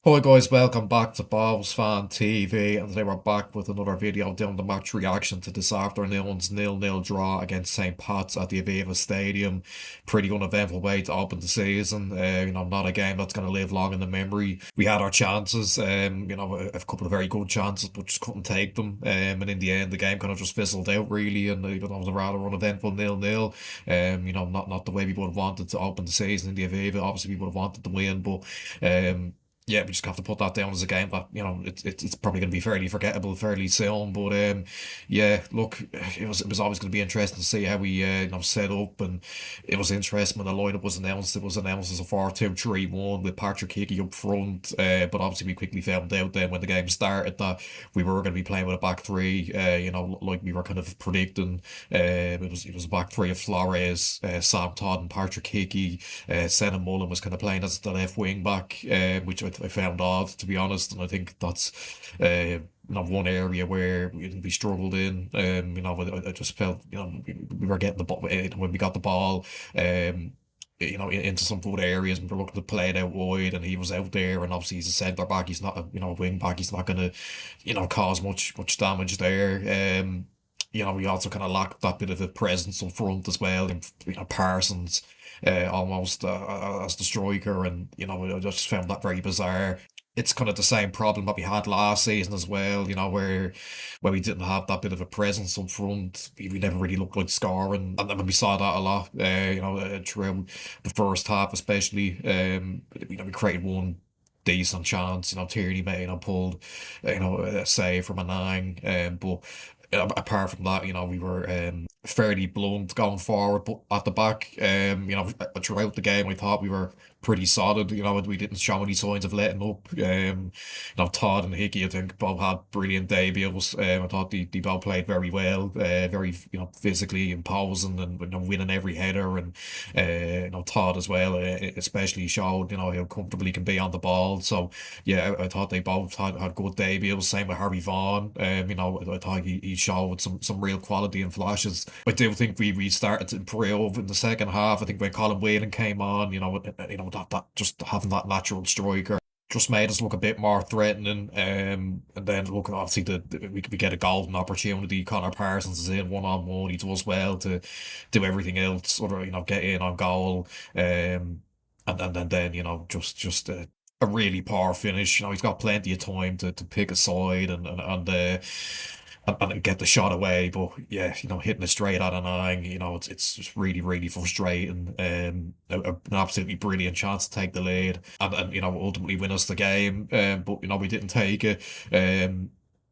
Hi guys, welcome back to Bob's Fan TV, and today we're back with another video doing the match reaction to this afternoon's nil-nil draw against St. Pat's at the Aviva Stadium. Pretty uneventful way to open the season. Not a game that's going to live long in the memory. We had our chances, a couple of very good chances, but just couldn't take them. And in the end, the game kind of just fizzled out really, and it was a rather uneventful nil-nil. Not the way we would have wanted to open the season in the Aviva. Obviously, we would have wanted to win, but yeah, we just have to put that down as a game that it's probably going to be fairly forgettable fairly soon. But yeah, look, it was always going to be interesting to see how we set up, and it was interesting when the lineup was announced. It was announced as a 4-2-3-1 with Patrick Hickey up front, but obviously we quickly found out then when the game started that we were going to be playing with a back three. Like we were kind of predicting. It was a back three of Flores, Sam Todd, and Patrick Hickey. Senna Mullen was kind of playing as the left wing back, which I found odd, to be honest, and I think that's one area where we struggled in. I just felt we were getting the ball when we got the ball. Into some good areas, and we're looking to play it out wide, and he was out there, and obviously he's a centre back. He's not a wing back. He's not going to cause much damage there. We also kind of lacked that bit of a presence up front as well. And Parsons almost as the striker, and I just found that very bizarre. It's kind of the same problem that we had last season as well, where we didn't have that bit of a presence up front. We never really looked like scoring, and then we saw that a lot, throughout the first half, especially. We created one decent chance. Tierney made pulled, a save from a nine, but apart from that, we were fairly blunt going forward, but at the back, throughout the game, I thought we were pretty solid. We didn't show any signs of letting up. Todd and Hickey, I think, both had brilliant debuts. I thought they both played very well, very physically imposing, and winning every header. And Todd as well, especially showed how comfortable he can be on the ball. So yeah, I thought they both had good debuts. Same with Harry Vaughan. I thought he showed some real quality and flashes. I do think we started to improve in the second half. I think when Colin Whelan came on, that just having that natural striker just made us look a bit more threatening. And then look, obviously we get a golden opportunity. Connor Parsons is in one-on-one. He does well to do everything else, sort of get in on goal. And then just a really poor finish. He's got plenty of time to pick a side and get the shot away. But yeah, hitting it straight out of nine, it's just really, really frustrating. An absolutely brilliant chance to take the lead and ultimately win us the game. But we didn't take it.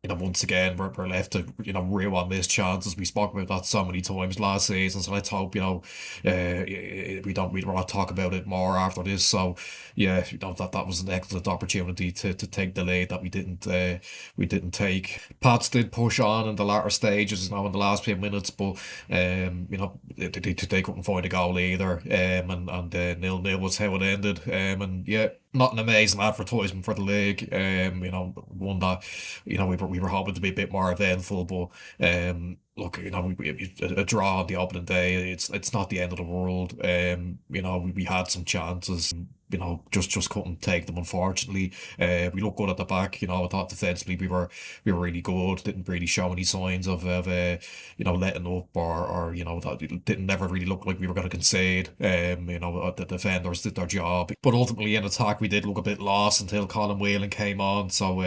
Once again, we're left to, reel on missed chances. We spoke about that so many times last season. So let's hope, we don't want to talk about it more after this. So yeah, that was an excellent opportunity to take the lead that we didn't take. Pats did push on in the latter stages, in the last few minutes, but they couldn't find a goal either. And 0-0 was how it ended. And yeah, not an amazing advertisement for the league. One that we were hoping to be a bit more eventful, but look, a draw on the opening day, it's not the end of the world. We had some chances. Just couldn't take them, unfortunately. We looked good at the back. I thought defensively we were really good. Didn't really show any signs of letting up, or that it didn't never really look like we were going to concede. The defenders did their job, but ultimately in attack we did look a bit lost until Colin Whelan came on. So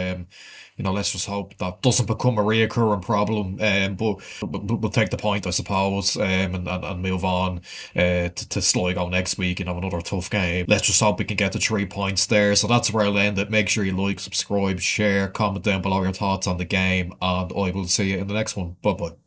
let's just hope that doesn't become a reoccurring problem. But we'll take the point, I suppose, and move on to Sligo next week. Another tough game. Let's just hope we can get the 3 points there. So that's where I'll end it. Make sure you like, subscribe, share, comment down below your thoughts on the game, and I will see you in the next one. Bye bye.